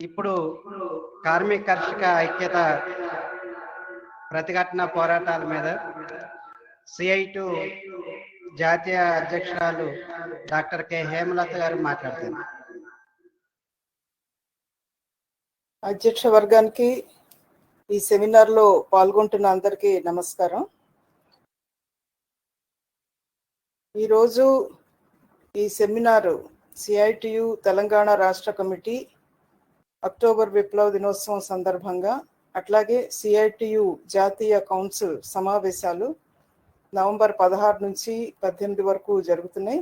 ఇప్పుడు కార్మిక కర్షక ఐక్యత ప్రతిఘటన పోరాటాల మీద CI2 జాతీయ అధ్యక్షురాలు డాక్టర్ కె హేమలత గారు మాట్లాడతారు. అధ్యక్ష వర్గానికి ఈ సెమినార్లో పాల్గొంటున్న అందరికీ నమస్కారం. ఈరోజు ఈ సెమినారు CI2 తెలంగాణ రాష్ట్ర కమిటీ అక్టోబర్ విప్లవ దినోత్సవం సందర్భంగా, అట్లాగే CI2 జాతీయ కౌన్సిల్ సమావేశాలు నవంబర్ 16 నుంచి 18 వరకు జరుగుతున్నాయి.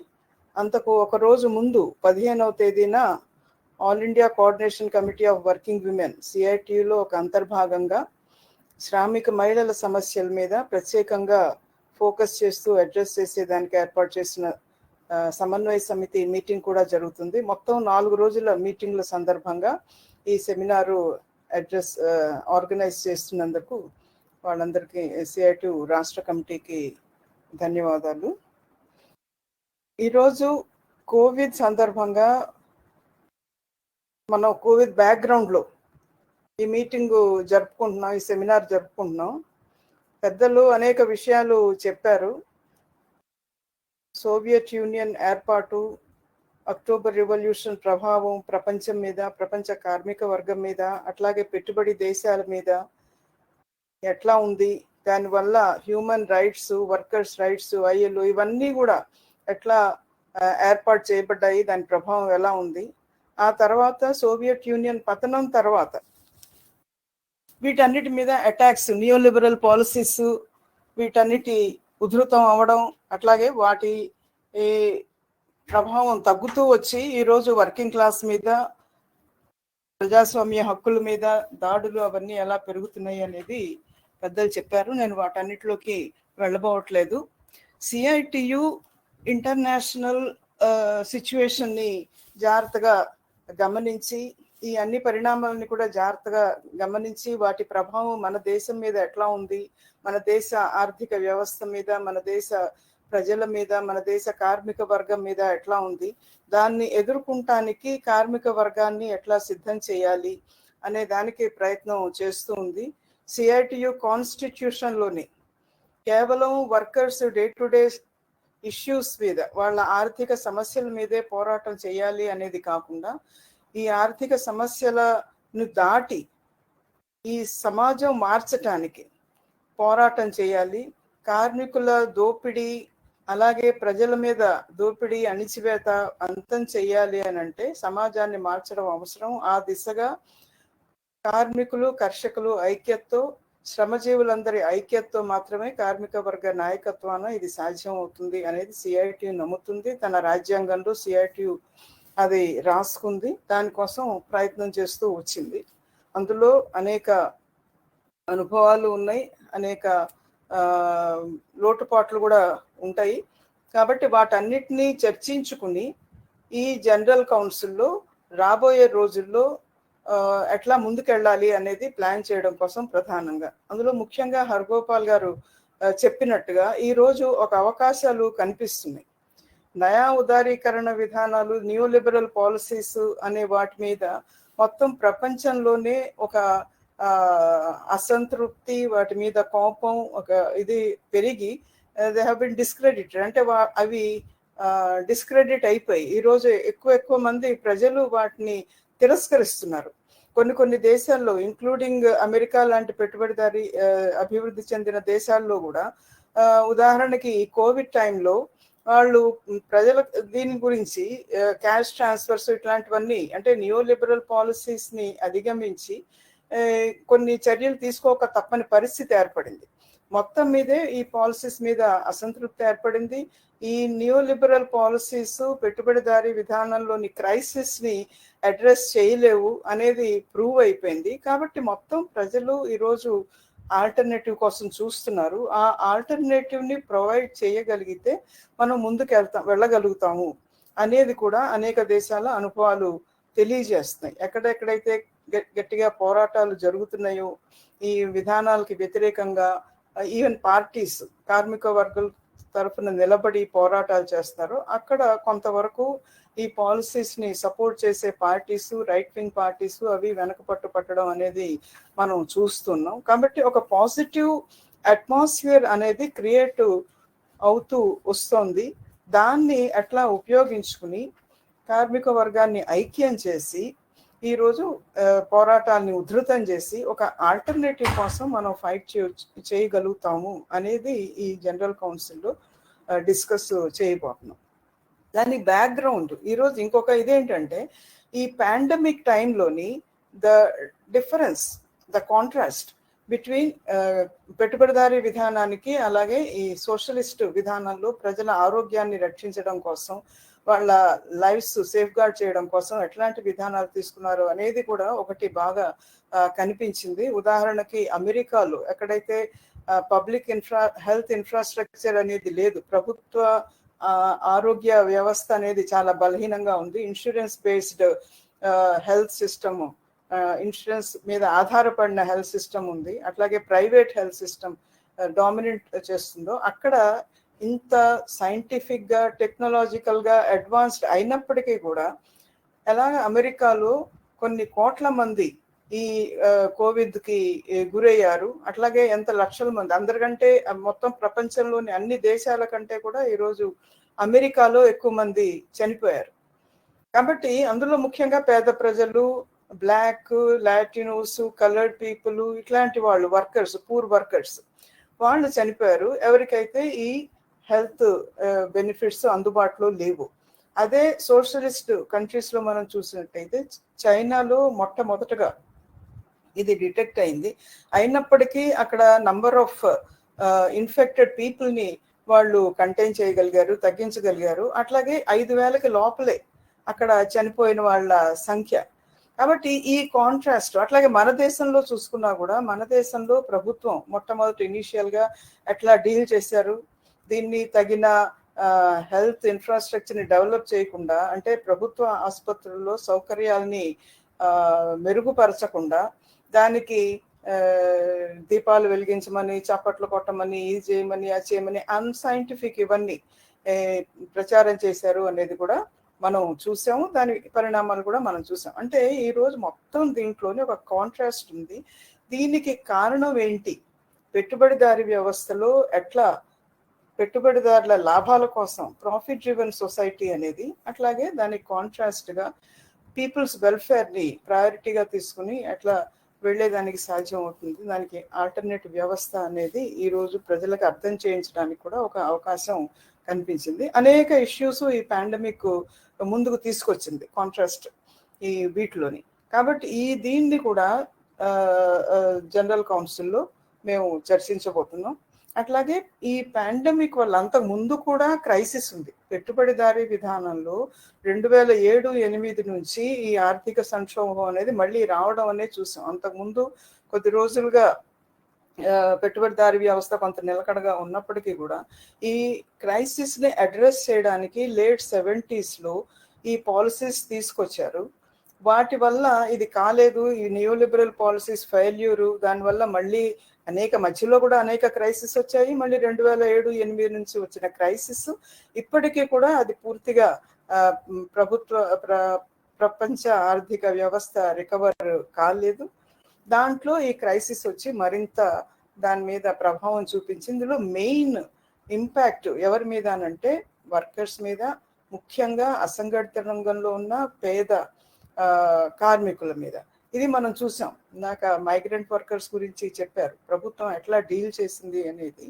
అంతకు ఒక రోజు ముందు 15వ తేదీన all India coordination committee of working women CI2లో ఒక అంతర్భాగంగా శ్రామిక మహిళల సమస్యల మీద ప్రత్యేకంగా ఫోకస్ చేస్తూ అడ్రస్ చేసేదానికి ఏర్పాటు చేసిన సమన్వయ సమితి మీటింగ్ కూడా జరుగుతుంది. మొత్తం 4 రోజుల మీటింగ్ల సందర్భంగా ఈ సెమినారు ఆర్గనైజ్ చేస్తున్నందుకు వాళ్ళందరికీ CI2 రాష్ట్ర కమిటీకి ధన్యవాదాలు. ఈరోజు కోవిడ్ సందర్భంగా మనం కోవిడ్ బ్యాక్గ్రౌండ్లో ఈ మీటింగ్ జరుపుకుంటున్నాం, ఈ సెమినార్ జరుపుకుంటున్నాం. పెద్దలు అనేక విషయాలు చెప్పారు. సోవియట్ యూనియన్ ఏర్పాటు, అక్టోబర్ రివల్యూషన్ ప్రభావం ప్రపంచం మీద, ప్రపంచ కార్మిక వర్గం మీద, అట్లాగే పెట్టుబడి దేశాల మీద ఎట్లా ఉంది, దానివల్ల human rights, workers rights, ILO ఇవన్నీ కూడా ఎట్లా ఏర్పాటు చేయబడ్డాయి, దాని ప్రభావం ఎలా ఉంది. ఆ తర్వాత సోవియట్ యూనియన్ పతనం తర్వాత వీటన్నిటి మీద అటాక్స్, నియోలిబరల్ పాలసీస్ వీటన్నిటి ఉధృతం అవ్వడం, అట్లాగే వాటి ప్రభావం తగ్గుతూ వచ్చి ఈరోజు వర్కింగ్ క్లాస్ మీద, ప్రజాస్వామ్య హక్కుల మీద దాడులు అవన్నీ ఎలా పెరుగుతున్నాయి అనేది పెద్దలు చెప్పారు. నేను వాటన్నిటిలోకి వెళ్ళబోవట్లేదు. CI2 ఇంటర్నేషనల్ సిచ్యువేషన్ని జాగ్రత్తగా గమనించి, ఈ అన్ని పరిణామాలని కూడా జాగ్రత్తగా గమనించి, వాటి ప్రభావం మన దేశం మీద ఎట్లా ఉంది, మన దేశ ఆర్థిక వ్యవస్థ మీద, మన దేశ ప్రజల మీద, మన దేశ కార్మిక వర్గం మీద ఎట్లా ఉంది, దాన్ని ఎదుర్కొంటానికి కార్మిక వర్గాన్ని ఎట్లా సిద్ధం చేయాలి అనే దానికి ప్రయత్నం చేస్తూ ఉంది. CI2 కాన్స్టిట్యూషన్లోని కేవలం workers day to day issues మీద, వాళ్ళ ఆర్థిక సమస్యల మీదే పోరాటం చేయాలి అనేది కాకుండా, ఈ ఆర్థిక సమస్యలను దాటి ఈ సమాజం మార్చటానికి పోరాటం చేయాలి. కార్మికుల దోపిడీ, అలాగే ప్రజల మీద దోపిడీ, అణిచివేత అంతం చేయాలి అని అంటే సమాజాన్ని మార్చడం అవసరం. ఆ దిశగా కార్మికులు, కర్షకులు ఐక్యతతో, శ్రమజీవులందరి ఐక్యతతో మాత్రమే కార్మిక వర్గ నాయకత్వాన ఇది సాధ్యం అవుతుంది అనేది CI2 నమ్ముతుంది. తన రాజ్యాంగంలో CI2 అది రాసుకుంది, దానికోసం ప్రయత్నం చేస్తూ వచ్చింది. అందులో అనేక అనుభవాలు ఉన్నాయి, అనేక లోటుపాట్లు కూడా ఉంటాయి. కాబట్టి వాటన్నిటినీ చర్చించుకుని ఈ జనరల్ కౌన్సిల్లో రాబోయే రోజుల్లో ఎట్లా ముందుకెళ్ళాలి అనేది ప్లాన్ చేయడం కోసం ప్రధానంగా, అందులో ముఖ్యంగా హర్గోపాల్ గారు చెప్పినట్టుగా ఈరోజు ఒక అవకాశాలు కనిపిస్తున్నాయి. నయా ఉదారీకరణ విధానాలు, న్యూలిబరల్ పాలసీస్ అనే వాటి మీద మొత్తం ప్రపంచంలోనే ఒక అసంతృప్తి, వాటి మీద కోపం, ఒక ఇది పెరిగి దే హ్యావ్ బిన్ డిస్క్రెడిటెడ్. అంటే అవి డిస్క్రెడిట్ అయిపోయి ఈరోజు ఎక్కువ మంది ప్రజలు వాటిని తిరస్కరిస్తున్నారు. కొన్ని దేశాల్లో, ఇంక్లూడింగ్ అమెరికా లాంటి పెట్టుబడిదారి అభివృద్ధి చెందిన దేశాల్లో కూడా, ఉదాహరణకి కోవిడ్ టైంలో వాళ్ళు ప్రజల దీని గురించి క్యాష్ ట్రాన్స్ఫర్స్ ఇట్లాంటివన్నీ, అంటే నియోలిబరల్ పాలసీస్ని అధిగమించి కొన్ని చర్యలు తీసుకోక తప్పని పరిస్థితి ఏర్పడింది. మొత్తం మీదే ఈ పాలసీస్ మీద అసంతృప్తి ఏర్పడింది. ఈ నియోలిబరల్ పాలసీస్ పెట్టుబడిదారీ విధానంలోని క్రైసిస్ని అడ్రస్ చేయలేవు అనేది ప్రూవ్ అయిపోయింది. కాబట్టి మొత్తం ప్రజలు ఈరోజు ఆల్టర్నేటివ్ కోసం చూస్తున్నారు. ఆ ఆల్టర్నేటివ్ని ప్రొవైడ్ చేయగలిగితే మనం ముందుకు వెళ్ళగలుగుతాము అనేది కూడా అనేక దేశాల అనుభవాలు తెలియజేస్తున్నాయి. ఎక్కడెక్కడైతే గట్టిగా పోరాటాలు జరుగుతున్నాయో ఈ విధానాలకి వ్యతిరేకంగా, ఈవెన్ పార్టీస్, కార్మిక వర్గాలు తరఫున నిలబడి పోరాటాలు చేస్తారో అక్కడ కొంతవరకు ఈ పాలసీస్ని సపోర్ట్ చేసే పార్టీసు, రైట్ వింగ్ పార్టీసు అవి వెనకపట్టు పట్టడం అనేది మనం చూస్తున్నాం. కాబట్టి ఒక పాజిటివ్ అట్మాస్ఫియర్ అనేది క్రియేట్ అవుతూ వస్తుంది. దాన్ని ఎట్లా ఉపయోగించుకుని కార్మిక వర్గాన్ని ఐక్యం చేసి ఈరోజు పోరాటాన్ని ఉధృతం చేసి ఒక ఆల్టర్నేటివ్ కోసం మనం ఫైట్ చేయగలుగుతాము అనేది ఈ జనరల్ కౌన్సిల్లో డిస్కస్ చేయబోతున్నాం. దాని బ్యాక్గ్రౌండ్ ఈరోజు ఇంకొక ఇదేంటంటే ఈ పాండమిక్ టైంలోని the difference, the contrast between పెట్టుబడిదారీ విధానానికి అలాగే ఈ సోషలిస్ట్ విధానంలో ప్రజల ఆరోగ్యాన్ని రక్షించడం కోసం, వాళ్ళ లైఫ్స్ సేఫ్ గార్డ్ చేయడం కోసం ఎట్లాంటి విధానాలు తీసుకున్నారు అనేది కూడా ఒకటి బాగా కనిపించింది. ఉదాహరణకి అమెరికాలో ఎక్కడైతే పబ్లిక్ హెల్త్ ఇన్ఫ్రాస్ట్రక్చర్ అనేది లేదు, ప్రభుత్వ ఆరోగ్య వ్యవస్థ అనేది చాలా బలహీనంగా ఉంది, insurance based health system, insurance మీద ఆధారపడిన హెల్త్ సిస్టమ్ ఉంది, అట్లాగే ప్రైవేట్ హెల్త్ సిస్టమ్ డామినేట్ చేస్తుందో అక్కడ ఇంత సైంటిఫిక్గా టెక్నాలజికల్గా అడ్వాన్స్డ్ అయినప్పటికీ కూడా ఎలాగ అమెరికాలో కొన్ని కోట్ల మంది ఈ కోవిడ్కి గురయ్యారు, అట్లాగే ఎంత లక్షల మంది, అందరికంటే మొత్తం ప్రపంచంలోని అన్ని దేశాల కంటే కూడా ఈరోజు అమెరికాలో ఎక్కువ మంది చనిపోయారు. కాబట్టి అందులో ముఖ్యంగా పేద ప్రజలు, బ్లాక్, లాటినోస్, కలర్డ్ పీపుల్, ఇట్లాంటి వాళ్ళు వర్కర్స్, పూర్ వర్కర్స్ వాళ్ళు చనిపోయారు ఎవరికైతే ఈ హెల్త్ బెనిఫిట్స్ అందుబాటులో లేవు. అదే సోషలిస్ట్ కంట్రీస్లో మనం చూసినట్టయితే చైనాలో మొట్టమొదటగా ఇది డిటెక్ట్ అయింది. అయినప్పటికీ అక్కడ నంబర్ ఆఫ్ ఇన్ఫెక్టెడ్ పీపుల్ని వాళ్ళు కంటైన్ చేయగలిగారు, తగ్గించగలిగారు. అట్లాగే 5,000కి లోపలే అక్కడ చనిపోయిన వాళ్ళ సంఖ్య. కాబట్టి ఈ కాంట్రాస్ట్ అట్లాగే మన దేశంలో చూసుకున్నా కూడా మన దేశంలో ప్రభుత్వం మొట్టమొదటి ఇనీషియల్గా ఎట్లా డీల్ చేశారు, దీన్ని తగిన హెల్త్ ఇన్ఫ్రాస్ట్రక్చర్ని డెవలప్ చేయకుండా, అంటే ప్రభుత్వ ఆసుపత్రుల్లో సౌకర్యాలని మెరుగుపరచకుండా దానికి దీపాలు వెలిగించమని, చప్పట్లు కొట్టమని, ఇది చేయమని, అది చేయమని అన్సైంటిఫిక్ ఇవన్నీ ప్రచారం చేశారు అనేది కూడా మనం చూసాము. దాని పరిణామాలు కూడా మనం చూసాం. అంటే ఈరోజు మొత్తం దీంట్లోనే ఒక కాంట్రాస్ట్ ఉంది. దీనికి కారణం ఏంటి? పెట్టుబడిదారీ వ్యవస్థలో ఎట్లా పెట్టుబడిదారుల లాభాల కోసం ప్రాఫిట్ డ్రివెన్ సొసైటీ అనేది, అట్లాగే దానికి కాంట్రాస్ట్గా పీపుల్స్ వెల్ఫేర్ని ప్రయారిటీగా తీసుకుని ఎట్లా వెళ్ళేదానికి సాధ్యం అవుతుంది, దానికి ఆల్టర్నేటివ్ వ్యవస్థ అనేది ఈరోజు ప్రజలకు అర్థం చేయించడానికి కూడా ఒక అవకాశం కనిపించింది. అనేక ఇష్యూస్ ఈ పాండమిక్ ముందుకు తీసుకొచ్చింది కాంట్రాస్ట్ ఈ వీటిలోని. కాబట్టి దీన్ని కూడా జనరల్ కౌన్సిల్లో మేము చర్చించబోతున్నాం. అట్లాగే ఈ పాండమిక్ వల్ల అంతకు ముందు కూడా క్రైసిస్ ఉంది పెట్టుబడిదారీ విధానంలో. 2007-8 నుంచి ఈ ఆర్థిక సంక్షోభం అనేది మళ్ళీ రావడం అనేది చూసాం. అంతకుముందు కొద్ది రోజులుగా పెట్టుబడిదారీ వ్యవస్థ కొంత నిలకడగా ఉన్నప్పటికీ కూడా ఈ క్రైసిస్ని అడ్రస్ చేయడానికి లేట్ 70s ఈ పాలసీస్ తీసుకొచ్చారు. వాటి వల్ల ఇది కాలేదు, ఈ నియోలిబరల్ పాలసీస్ ఫెయిల్యూరు, దానివల్ల మళ్ళీ మధ్యలో కూడా అనేక క్రైసిస్ వచ్చాయి. మళ్ళీ 2007-8 నుంచి వచ్చిన క్రైసిస్ ఇప్పటికీ కూడా అది పూర్తిగా ప్రపంచ ఆర్థిక వ్యవస్థ రికవర్ కాలేదు. దాంట్లో ఈ క్రైసిస్ వచ్చి మరింత దాని మీద ప్రభావం చూపించింది. ఇందులో మెయిన్ ఇంపాక్ట్ ఎవరి మీద అంటే వర్కర్స్ మీద, ముఖ్యంగా అసంఘటిత రంగంలో ఉన్న పేద కార్మికుల మీద. ఇది మనం చూసాం. నాకు మైగ్రెంట్ వర్కర్స్ గురించి చెప్పారు, ప్రభుత్వం ఎట్లా డీల్ చేసింది అనేది.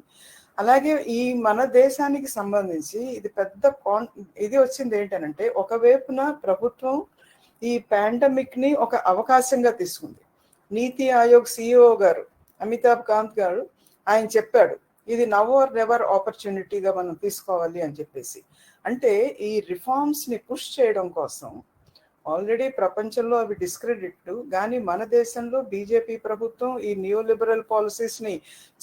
అలాగే ఈ మన దేశానికి సంబంధించి ఇది పెద్ద ఇది వచ్చింది ఏంటనంటే, ఒకవైపున ప్రభుత్వం ఈ పాండమిక్ని ఒక అవకాశంగా తీసుకుంది. నీతి ఆయోగ్ CEO గారు అమితాబ్ కాంత్ గారు ఆయన చెప్పాడు, ఇది నవ్ ఆర్ నెవర్ ఆపర్చునిటీగా మనం తీసుకోవాలి అని చెప్పేసి. అంటే ఈ రిఫార్మ్స్ని పుష్ చేయడం కోసం ఆల్రెడీ ప్రపంచంలో అవి డిస్క్రెడిట్, కానీ మన దేశంలో బీజేపీ ప్రభుత్వం ఈ నియోలిబరల్ పాలసీస్ని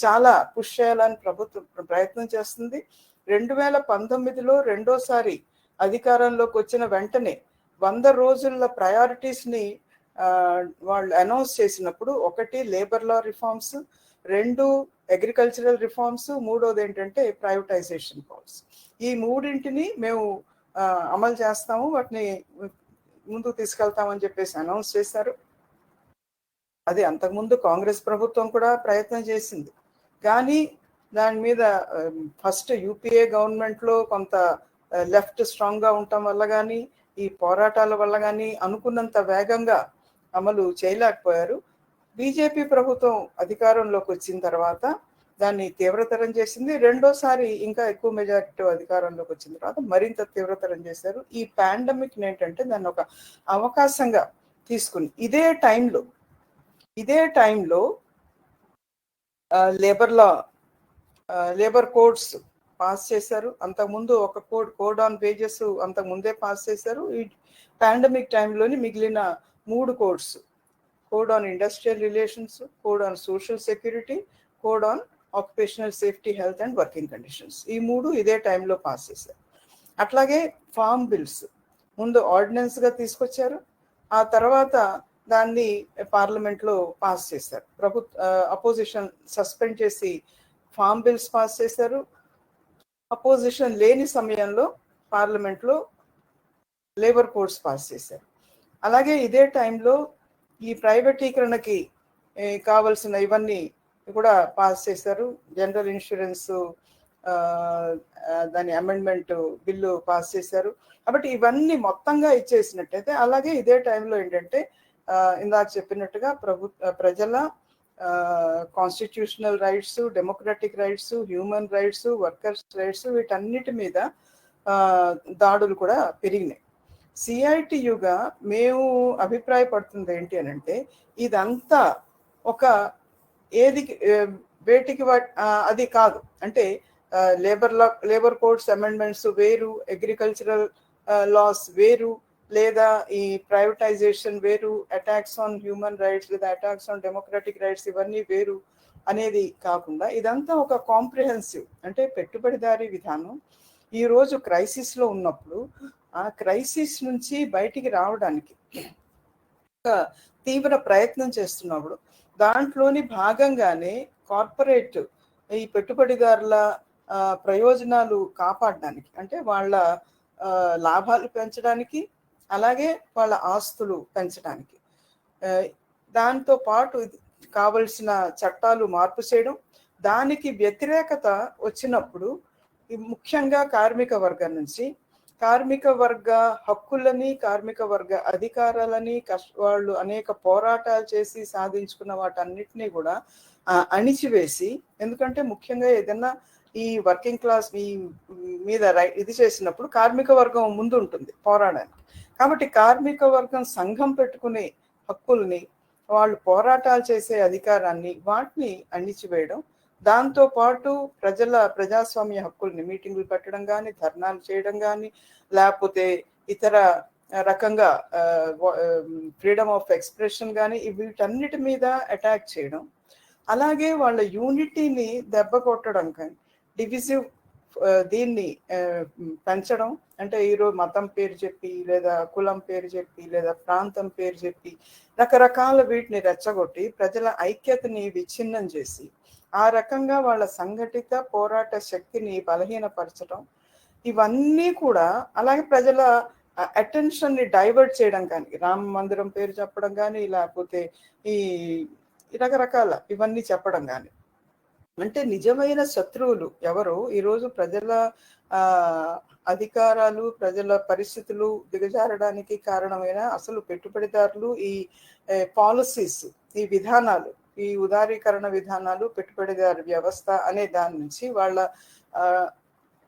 చాలా పుష్ చేయాలని ప్రభుత్వం ప్రయత్నం చేస్తుంది. 2019లో రెండోసారి అధికారంలోకి వచ్చిన వెంటనే 100 రోజుల ప్రయారిటీస్ని వాళ్ళు అనౌన్స్ చేసినప్పుడు, ఒకటి లేబర్ లా రిఫార్మ్స్, రెండు అగ్రికల్చరల్ రిఫార్మ్స్, మూడోది ఏంటంటే ప్రైవేటైజేషన్ పాలసీ. ఈ మూడింటిని మేము అమలు చేస్తాము, వాటిని ముందుకు తీసుకెళ్తామని చెప్పేసి అనౌన్స్ చేశారు. అది అంతకుముందు కాంగ్రెస్ ప్రభుత్వం కూడా ప్రయత్నం చేసింది, కానీ దాని మీద ఫస్ట్ యూపీఏ గవర్నమెంట్లో కొంత లెఫ్ట్ స్ట్రాంగ్గా ఉండటం వల్ల కానీ ఈ పోరాటాల వల్ల కానీ అనుకున్నంత వేగంగా అమలు చేయలేకపోయారు. బీజేపీ ప్రభుత్వం అధికారంలోకి వచ్చిన తర్వాత దాన్ని తీవ్రతరం చేసింది. రెండోసారి ఇంకా ఎక్కువ మెజారిటీ అధికారంలోకి వచ్చిన తర్వాత మరింత తీవ్రతరం చేశారు. ఈ పాండమిక్ ఏంటంటే దాన్ని ఒక అవకాశంగా తీసుకుని ఇదే టైంలో లేబర్ కోడ్స్ పాస్ చేశారు. అంతకుముందు ఒక కోడ్ ఆన్ వేజెస్ అంతకుముందే పాస్ చేశారు. ఈ పాండమిక్ టైంలోని మిగిలిన 3 codes, code on industrial relations, code on social security, code on occupational safety, health and working conditions, ఈ 3 ఇదే టైంలో పాస్ చేశారు. అట్లాగే ఫార్మ్ బిల్స్ ముందు ఆర్డినెన్స్గా తీసుకొచ్చారు, ఆ తర్వాత దాన్ని పార్లమెంట్లో పాస్ చేశారు. అపోజిషన్ సస్పెండ్ చేసి ఫార్మ్ బిల్స్ పాస్ చేశారు. అపోజిషన్ లేని సమయంలో పార్లమెంట్లో లేబర్ కోడ్స్ పాస్ చేశారు. అలాగే ఇదే టైంలో ఈ ప్రైవేటీకరణకి కావలసిన ఇవన్నీ కూడా పాస్ చేశారు. జనరల్ ఇన్సూరెన్స్ దాని అమెండ్మెంట్ బిల్లు పాస్ చేశారు. కాబట్టి ఇవన్నీ మొత్తంగా ఇచ్చేసినట్టయితే, అలాగే ఇదే టైంలో ఏంటంటే ఇందాక చెప్పినట్టుగా ప్రజల constitutional rights, democratic rights, human rights, workers rights, వీటన్నిటి మీద దాడులు కూడా పెరిగినాయి. సిఐటియుగా మేము అభిప్రాయపడుతుంది ఏంటి అని అంటే, ఇదంతా ఒక వేటికి అది కాదు. అంటే లేబర్ కోడ్స్ అమెండ్మెంట్స్ వేరు, అగ్రికల్చరల్ లాస్ వేరు, లేదా ఈ ప్రైవేటైజేషన్ వేరు, అటాక్స్ ఆన్ హ్యూమన్ రైట్స్ లేదా అటాక్స్ ఆన్ డెమోక్రటిక్ రైట్స్ ఇవన్నీ వేరు అనేది కాకుండా ఇదంతా ఒక కాంప్రిహెన్సివ్, అంటే పెట్టుబడిదారీ విధానం. ఈరోజు క్రైసిస్లో ఉన్నప్పుడు ఆ క్రైసిస్ నుంచి బయటికి రావడానికి ఒక తీవ్ర ప్రయత్నం చేస్తున్నప్పుడు దాంట్లోని భాగంగానే కార్పొరేట్ ఈ పెట్టుబడిదారుల ప్రయోజనాలు కాపాడడానికి, అంటే వాళ్ళ లాభాలు పెంచడానికి, అలాగే వాళ్ళ ఆస్తులు పెంచడానికి, దాంతో పాటు కావలసిన చట్టాలు మార్పు చేయడం, దానికి వ్యతిరేకత వచ్చినప్పుడు ముఖ్యంగా కార్మిక వర్గం నుంచి కార్మిక వర్గ హక్కులని, కార్మిక వర్గ అధికారాలని వాళ్ళు అనేక పోరాటాలు చేసి సాధించుకున్న వాటన్నిటినీ కూడా అణిచివేసి, ఎందుకంటే ముఖ్యంగా ఏదైనా ఈ వర్కింగ్ క్లాస్ మీద ఇది చేసినప్పుడు కార్మిక వర్గం ముందు ఉంటుంది పోరాడానికి. కాబట్టి కార్మిక వర్గం సంఘం పెట్టుకునే హక్కుల్ని, వాళ్ళు పోరాటాలు చేసే అధికారాన్ని, వాటిని అణిచివేయడం, దాంతో పాటు ప్రజాస్వామ్య హక్కుల్ని, మీటింగులు పెట్టడం కానీ, ధర్నాలు చేయడం కానీ, లేకపోతే ఇతర రకంగా ఫ్రీడమ్ ఆఫ్ ఎక్స్ప్రెషన్ కానీ, వీటన్నిటి మీద అటాక్ చేయడం, అలాగే వాళ్ళ యూనిటీని దెబ్బ కొట్టడం కానీ, డివిజివ్ దీన్ని పెంచడం, అంటే ఈరోజు మతం పేరు చెప్పి, లేదా కులం పేరు చెప్పి, లేదా ప్రాంతం పేరు చెప్పి రకరకాల వీటిని రెచ్చగొట్టి ప్రజల ఐక్యతని విచ్ఛిన్నం చేసి ఆ రకంగా వాళ్ళ సంఘటిత పోరాట శక్తిని బలహీనపరచడం, ఇవన్నీ కూడా, అలాగే ప్రజల అటెన్షన్ని డైవర్ట్ చేయడం కానీ, రామ మందిరం పేరు చెప్పడం కానీ, లేకపోతే ఈ రకరకాల ఇవన్నీ చెప్పడం కానీ, అంటే నిజమైన శత్రువులు ఎవరు ఈరోజు ప్రజల అధికారాలు, ప్రజల పరిస్థితులు దిగజారడానికి కారణమైన అసలు పెట్టుబడిదారులు, ఈ పాలసీస్, ఈ విధానాలు, ఈ ఉదారీకరణ విధానాలు, పెట్టుబడిదారు వ్యవస్థ అనే దాని నుంచి వాళ్ళ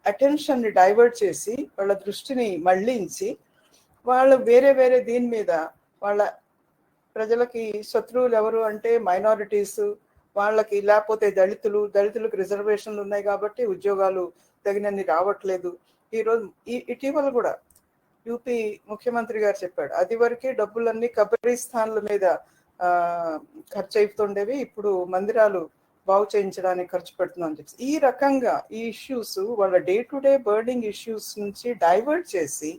అటెన్షన్ని డైవర్ట్ చేసి, వాళ్ళ దృష్టిని మళ్లించి, వాళ్ళు వేరే దీని మీద వాళ్ళ ప్రజలకి శత్రువులు ఎవరు అంటే మైనారిటీస్, వాళ్ళకి, లేకపోతే దళితులకు రిజర్వేషన్లు ఉన్నాయి కాబట్టి ఉద్యోగాలు తగినన్ని రావట్లేదు. ఈరోజు ఇటీవల కూడా యూపీ ముఖ్యమంత్రి గారు చెప్పాడు, అది వరకే డబ్బులన్నీ కబ్రిస్తాన్ల మీద ఖర్చు అవుతుండేవి, ఇప్పుడు మందిరాలు బాగు చేయించడానికి ఖర్చు పెడుతున్నాం అని చెప్పి, ఈ రకంగా ఈ ఇష్యూస్, వాళ్ళ day to day burning issues నుంచి డైవర్ట్ చేసి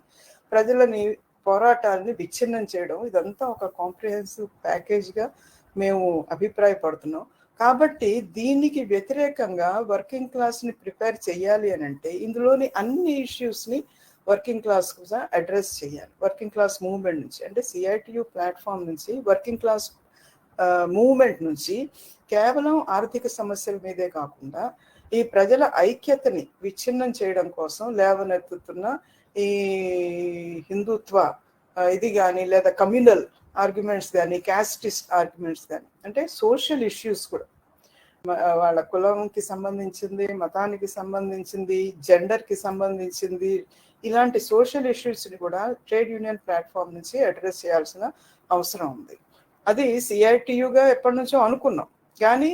ప్రజలని, పోరాటాలని విచ్ఛిన్నం చేయడం, ఇదంతా ఒక కాంప్రిహెన్సివ్ ప్యాకేజ్గా మేము అభిప్రాయపడుతున్నాం. కాబట్టి దీనికి వ్యతిరేకంగా వర్కింగ్ క్లాస్ని ప్రిపేర్ చేయాలి అని అంటే ఇందులోని అన్ని ఇష్యూస్ని వర్కింగ్ క్లాస్ కూడా అడ్రస్ చేయాలి. వర్కింగ్ క్లాస్ మూవ్మెంట్ నుంచి అంటే సిఐటియు ప్లాట్ఫామ్ నుంచి వర్కింగ్ క్లాస్ మూవ్మెంట్ నుంచి కేవలం ఆర్థిక సమస్యల మీదే కాకుండా ఈ ప్రజల ఐక్యతని విచ్ఛిన్నం చేయడం కోసం లేవనెత్తుతున్న ఈ హిందుత్వ ఇది కానీ లేదా కమ్యూనల్ ఆర్గ్యుమెంట్స్ కానీ క్యాస్టిస్ట్ ఆర్గ్యుమెంట్స్ కానీ అంటే సోషల్ ఇష్యూస్ కూడా వాళ్ళ కులంకి సంబంధించింది, మతానికి సంబంధించింది, జెండర్కి సంబంధించింది, ఇలాంటి సోషల్ ఇష్యూస్ని కూడా ట్రేడ్ యూనియన్ ప్లాట్ఫామ్ నుంచి అడ్రస్ చేయాల్సిన అవసరం ఉంది. అది సిఐటియుగా ఎప్పటి నుంచో అనుకున్నాం, కానీ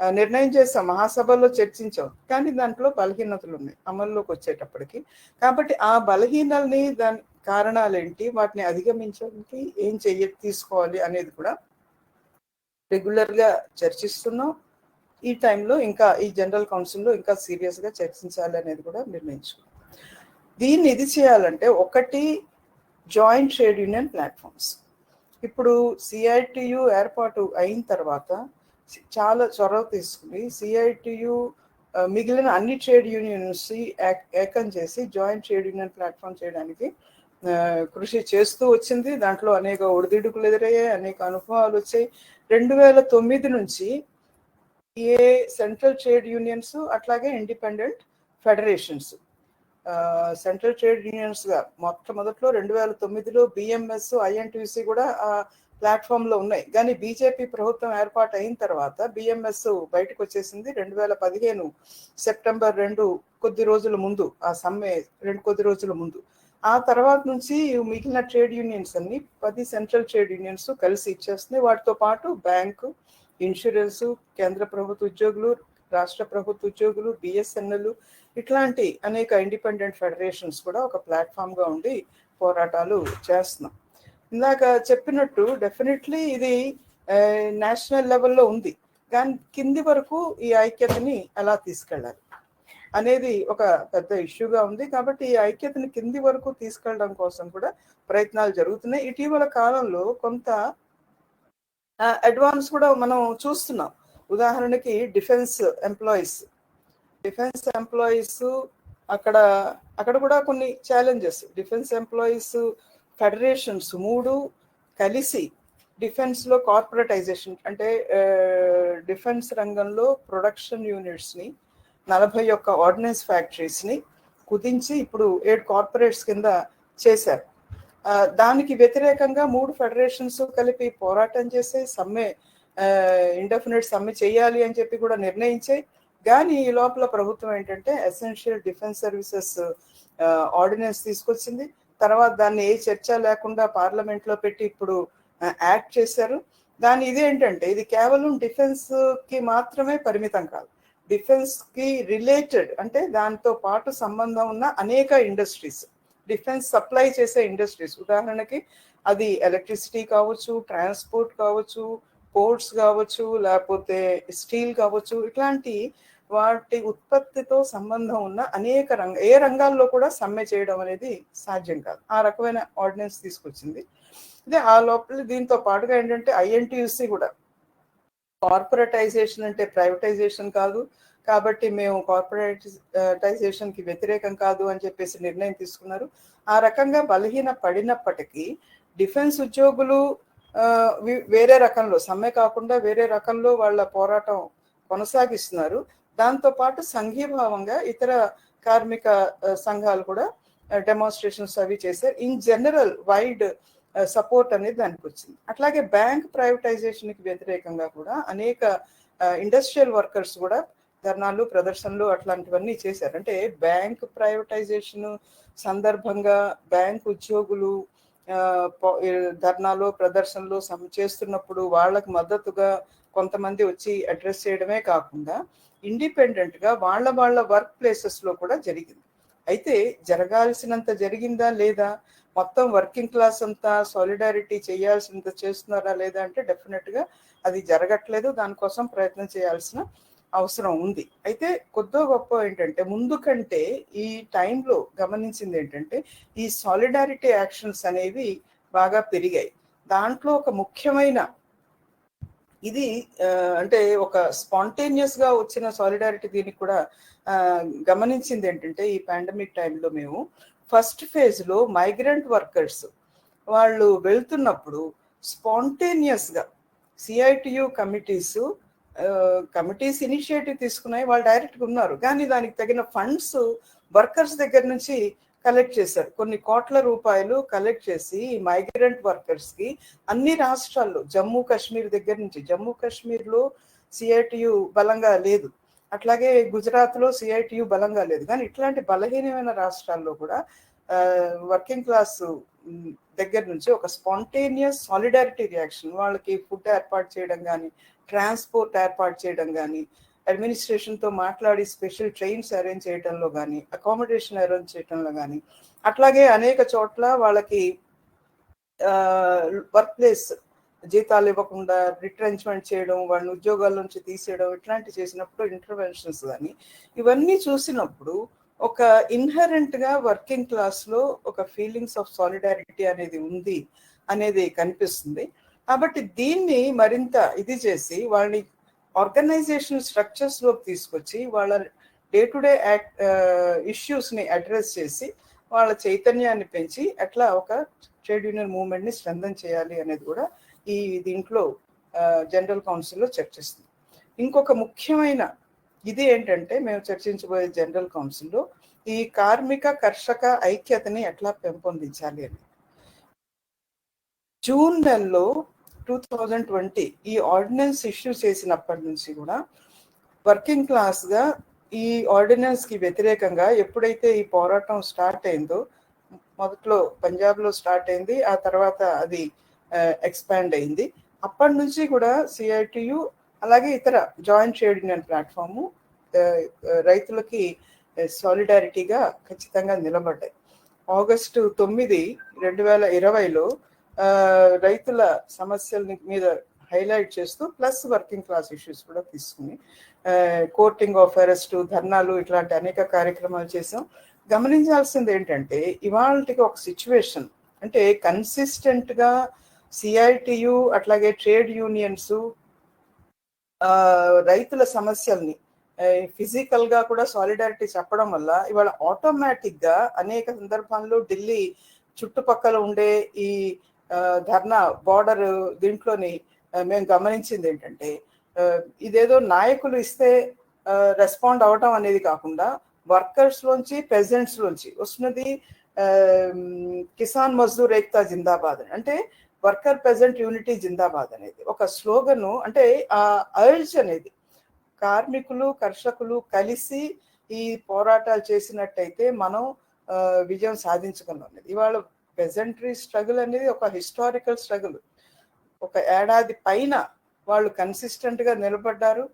నిర్ణయం చేసాం, మహాసభలో చర్చించాం, కానీ దాంట్లో బలహీనతలు ఉన్నాయి అమల్లోకి వచ్చేటప్పటికి. కాబట్టి ఆ బలహీనల్ని దాని కారణాలేంటి, వాటిని అధిగమించడానికి ఏం తీసుకోవాలి అనేది కూడా రెగ్యులర్గా చర్చిస్తున్నాం. ఈ టైంలో ఇంకా ఈ జనరల్ కౌన్సిల్లో ఇంకా సీరియస్గా చర్చించాలి అనేది కూడా నిర్ణయించుకున్నాం. దీన్ని ఇది చేయాలంటే ఒకటి జాయింట్ ట్రేడ్ యూనియన్ ప్లాట్ఫామ్స్. ఇప్పుడు సిఐటియు ఏర్పాటు అయిన తర్వాత చాలా చొరవ తీసుకుని సిఐటియు మిగిలిన అన్ని ట్రేడ్ యూనియన్స్ ఏకం చేసి జాయింట్ ట్రేడ్ యూనియన్ ప్లాట్ఫామ్ చేయడానికి కృషి చేస్తూ వచ్చింది. దాంట్లో అనేక ఒడిదుడుకులు ఎదురయ్యాయి, అనేక అనుభవాలు వచ్చాయి. 2009 నుంచి ఏ సెంట్రల్ ట్రేడ్ యూనియన్స్ అట్లాగే independent federations central trade unions గా మొట్టమొదట్లో 2009లో బిఎంఎస్, ఐఎన్టీసీ కూడా ఆ ప్లాట్ఫామ్ లో ఉన్నాయి. కానీ బీజేపీ ప్రభుత్వం ఏర్పాటు అయిన తర్వాత బిఎంఎస్ బయటకు వచ్చేసింది 2015 సెప్టెంబర్ 2 కొద్ది రోజుల ముందు, ఆ సమ్మె కొద్ది రోజుల ముందు. ఆ తర్వాత నుంచి మిగిలిన ట్రేడ్ యూనియన్స్ అన్ని 10 సెంట్రల్ ట్రేడ్ యూనియన్స్ కలిసి ఇచ్చేస్తున్నాయి. వాటితో పాటు బ్యాంకు, ఇన్సూరెన్స్, కేంద్ర ప్రభుత్వ ఉద్యోగులు, రాష్ట్ర ప్రభుత్వ ఉద్యోగులు, బిఎస్ఎన్ఎల్ ఇట్లాంటి అనేక ఇండిపెండెంట్ ఫెడరేషన్స్ కూడా ఒక ప్లాట్ఫామ్గా ఉండి పోరాటాలు చేస్తున్నాం. ఇందాక చెప్పినట్టు డెఫినెట్లీ ఇది నేషనల్ లెవెల్లో ఉంది, కానీ కింది వరకు ఈ ఐక్యతని ఎలా తీసుకెళ్ళాలి అనేది ఒక పెద్ద ఇష్యూగా ఉంది. కాబట్టి ఈ ఐక్యతని కింది వరకు తీసుకెళ్ళడం కోసం కూడా ప్రయత్నాలు జరుగుతున్నాయి. ఇటీవల కాలంలో కొంత అడ్వాన్స్ కూడా మనం చూస్తున్నాం. ఉదాహరణకి డిఫెన్స్ ఎంప్లాయీస్ అక్కడ కూడా కొన్ని ఛాలెంజెస్. డిఫెన్స్ ఎంప్లాయీస్ ఫెడరేషన్స్ 3 కలిసి డిఫెన్స్లో కార్పొరేటైజేషన్ అంటే డిఫెన్స్ రంగంలో ప్రొడక్షన్ యూనిట్స్ని 41 ఆర్డినెన్స్ ఫ్యాక్టరీస్ని కుదించి ఇప్పుడు 7 కార్పొరేట్స్ కింద చేశారు. దానికి వ్యతిరేకంగా 3 ఫెడరేషన్స్ కలిపి పోరాటం చేసే సమ్మె ఇండెఫినెట్ సమ్మె చేయాలి అని చెప్పి కూడా నిర్ణయించాయి. కానీ ఈ లోపల ప్రభుత్వం ఏంటంటే ఎసెన్షియల్ డిఫెన్స్ సర్వీసెస్ ఆర్డినెన్స్ తీసుకొచ్చింది. తర్వాత దాన్ని ఏ చర్చ లేకుండా పార్లమెంట్లో పెట్టి ఇప్పుడు యాక్ట్ చేశారు. ఇదేంటంటే ఇది కేవలం డిఫెన్స్కి మాత్రమే పరిమితం కాదు, డిఫెన్స్కి రిలేటెడ్ అంటే దాంతో పాటు సంబంధం ఉన్న అనేక ఇండస్ట్రీస్, డిఫెన్స్ సప్లై చేసే ఇండస్ట్రీస్, ఉదాహరణకి అది ఎలక్ట్రిసిటీ కావచ్చు, ట్రాన్స్పోర్ట్ కావచ్చు, పోర్ట్స్ కావచ్చు, లేకపోతే స్టీల్ కావచ్చు, ఇట్లాంటి వాటి ఉత్పత్తితో సంబంధం ఉన్న అనేక ఏ రంగాల్లో కూడా సమ్మె చేయడం అనేది సాధ్యం కాదు. ఆ రకమైన ఆర్డినెన్స్ తీసుకొచ్చింది. ఇదే ఆ లోపల దీంతో పాటుగా ఏంటంటే ఐఎన్టీయూసీ కూడా కార్పొరేటైజేషన్ అంటే ప్రైవేటైజేషన్ కాదు, కాబట్టి మేము కార్పొరేటైజేషన్కి వ్యతిరేకం కాదు అని చెప్పేసి నిర్ణయం తీసుకున్నారు. ఆ రకంగా బలహీన పడినప్పటికీ డిఫెన్స్ ఉద్యోగులు వేరే రకంలో సమ్మె కాకుండా వేరే రకంలో వాళ్ళ పోరాటం కొనసాగిస్తున్నారు. దాంతోపాటు సంఘీభావంగా ఇతర కార్మిక సంఘాలు కూడా డెమాన్స్ట్రేషన్స్ అవి చేశారు. ఇన్ జనరల్ వైడ్ సపోర్ట్ అనేది దానికి వచ్చింది. అట్లాగే బ్యాంక్ ప్రైవేటైజేషన్కి వ్యతిరేకంగా కూడా అనేక ఇండస్ట్రియల్ వర్కర్స్ కూడా ధర్నాలు, ప్రదర్శనలు అట్లాంటివన్నీ చేశారు. అంటే బ్యాంక్ ప్రైవేటైజేషన్ సందర్భంగా బ్యాంక్ ఉద్యోగులు ధర్నాలు, ప్రదర్శనలు చేస్తున్నప్పుడు వాళ్ళకు మద్దతుగా కొంతమంది వచ్చి అడ్రస్ చేయడమే కాకుండా ఇండిపెండెంట్గా వాళ్ళ వర్క్ ప్లేసెస్లో కూడా జరిగింది. అయితే జరగాల్సినంత జరిగిందా లేదా, మొత్తం వర్కింగ్ క్లాస్ అంతా సాలిడారిటీ చేయాల్సినంత చేస్తున్నారా లేదా అంటే డెఫినెట్గా అది జరగట్లేదు. దానికోసం ప్రయత్నం చేయాల్సిన అవసరం ఉంది. అయితే కొద్దో గొప్ప ఏంటంటే ముందు కంటే ఈ టైంలో గమనించింది ఏంటంటే ఈ సాలిడారిటీ యాక్షన్స్ అనేవి బాగా పెరిగాయి. దాంట్లో ఒక ముఖ్యమైన ఇది అంటే ఒక స్పాంటేనియస్ గా వచ్చిన సాలిడారిటీ. దీనికి కూడా గమనించింది ఏంటంటే, ఈ పాండమిక్ టైంలో మేము ఫస్ట్ ఫేజ్ లో మైగ్రెంట్ వర్కర్స్ వాళ్ళు వెళ్తున్నప్పుడు స్పాంటేనియస్ గా సిఐటియు కమిటీస్ ఇనిషియేటివ్ తీసుకున్నాయి, వాళ్ళు డైరెక్ట్గా ఉన్నారు, కానీ దానికి తగిన ఫండ్స్ వర్కర్స్ దగ్గర నుంచి కలెక్ట్ చేశారు. కొన్ని కోట్ల రూపాయలు కలెక్ట్ చేసి మైగ్రెంట్ వర్కర్స్ కి అన్ని రాష్ట్రాల్లో, జమ్మూ కాశ్మీర్ దగ్గర నుంచి, జమ్మూ కాశ్మీర్ లో సిఐటియు బలంగా లేదు, అట్లాగే గుజరాత్ లో సిఐటియు బలంగా లేదు, కానీ ఇట్లాంటి బలహీనమైన రాష్ట్రాల్లో కూడా వర్కింగ్ క్లాస్ దగ్గర నుంచి ఒక స్పాంటేనియస్ సాలిడారిటీ రియాక్షన్, వాళ్ళకి ఫుడ్ ఏర్పాటు చేయడం కానీ, ట్రాన్స్పోర్ట్ ఏర్పాటు చేయడం కానీ, అడ్మినిస్ట్రేషన్తో మాట్లాడి స్పెషల్ ట్రైన్స్ అరేంజ్ చేయడంలో కానీ, అకామిడేషన్ అరేంజ్ చేయడంలో కానీ, అట్లాగే అనేక చోట్ల వాళ్ళకి వర్క్ ప్లేస్ జీతాలు ఇవ్వకుండా రిట్రెంచ్మెంట్ చేయడం, వాళ్ళని ఉద్యోగాల నుంచి తీసేయడం, ఇట్లాంటి చేసినప్పుడు ఇంటర్వెన్షన్స్ కానీ, ఇవన్నీ చూసినప్పుడు ఒక ఇన్హరెంట్ గా వర్కింగ్ క్లాస్ లో ఒక ఫీలింగ్స్ ఆఫ్ సాలిడారిటీ అనేది ఉంది అనేది కనిపిస్తుంది. కాబట్టి దీన్ని మరింత ఇది చేసి వాళ్ళని ఆర్గనైజేషన్ స్ట్రక్చర్స్ లోకి తీసుకొచ్చి వాళ్ళ డే టు డే ఇష్యూస్ ని అడ్రస్ చేసి వాళ్ళ చైతన్యాన్ని పెంచి అట్లా ఒక ట్రేడ్ యూనియన్ మూవ్మెంట్ ని స్ట్రెంథన్ చేయాలి అనేది కూడా ఈ దీంట్లో జనరల్ కౌన్సిల్లో చర్చిస్తుంది. ఇంకొక ముఖ్యమైన ఇది ఏంటంటే, మేము చర్చించబోయే జనరల్ కౌన్సిల్లో ఈ కార్మిక కర్షక ఐక్యతని ఎట్లా పెంపొందించాలి అని. జూన్ నెలలో 2020 ఈ ఆర్డినెన్స్ ఇష్యూ చేసినప్పటి నుంచి కూడా వర్కింగ్ క్లాస్ గా ఈ ఆర్డినెన్స్ కి వ్యతిరేకంగా ఎప్పుడైతే ఈ పోరాటం స్టార్ట్ అయిందో, మొదట్లో పంజాబ్ లో స్టార్ట్ అయింది, ఆ తర్వాత అది ఎక్స్పాండ్ అయింది, అప్పటి నుంచి కూడా సిఐటియు అలాగే ఇతర జాయింట్ ట్రేడ్ యూనియన్ ప్లాట్ఫాము రైతులకి సాలిడారిటీగా ఖచ్చితంగా నిలబడ్డాయి. ఆగస్టు 9, 2020లో రైతుల సమస్యల మీద హైలైట్ చేస్తూ ప్లస్ వర్కింగ్ క్లాస్ ఇష్యూస్ కూడా తీసుకుని కోర్టింగ్ ఆఫ్ అరెస్ట్, ధర్నాలు, ఇట్లాంటి అనేక కార్యక్రమాలు చేసాం. గమనించాల్సింది ఏంటంటే, ఇవాళకి ఒక సిచ్యువేషన్ అంటే కన్సిస్టెంట్ గా సిఐటియు అట్లాగే ట్రేడ్ యూనియన్స్ రైతుల సమస్యల్ని ఫిజికల్ గా కూడా సాలిడారిటీ చెప్పడం వల్ల ఇవాళ ఆటోమేటిక్ గా అనేక సందర్భాల్లో ఢిల్లీ చుట్టుపక్కల ఉండే ఈ ధర్నా బార్డర్ దీంట్లోని మేము గమనించింది ఏంటంటే, ఇదేదో నాయకులు ఇస్తే రెస్పాండ్ అవటం అనేది కాకుండా వర్కర్స్ లోంచి, పెజెంట్స్ లోంచి వస్తున్నది కిసాన్ మజ్దూర్ ఏక్తా జిందాబాద్ అంటే వర్కర్ పెజెంట్ యూనిటీ జిందాబాద్ అనేది ఒక స్లోగను. అంటే ఆ అర్జ్ అనేది కార్మికులు కర్షకులు కలిసి ఈ పోరాటాలు చేసినట్టయితే మనం విజయం సాధించగలం అనేది. ఇవాళ పెజెంటరీ స్ట్రగుల్ అనేది ఒక హిస్టారికల్ స్ట్రగుల్. ఒక ఏడాది పైన వాళ్ళు కన్సిస్టెంట్ గా నిలబడ్డారు.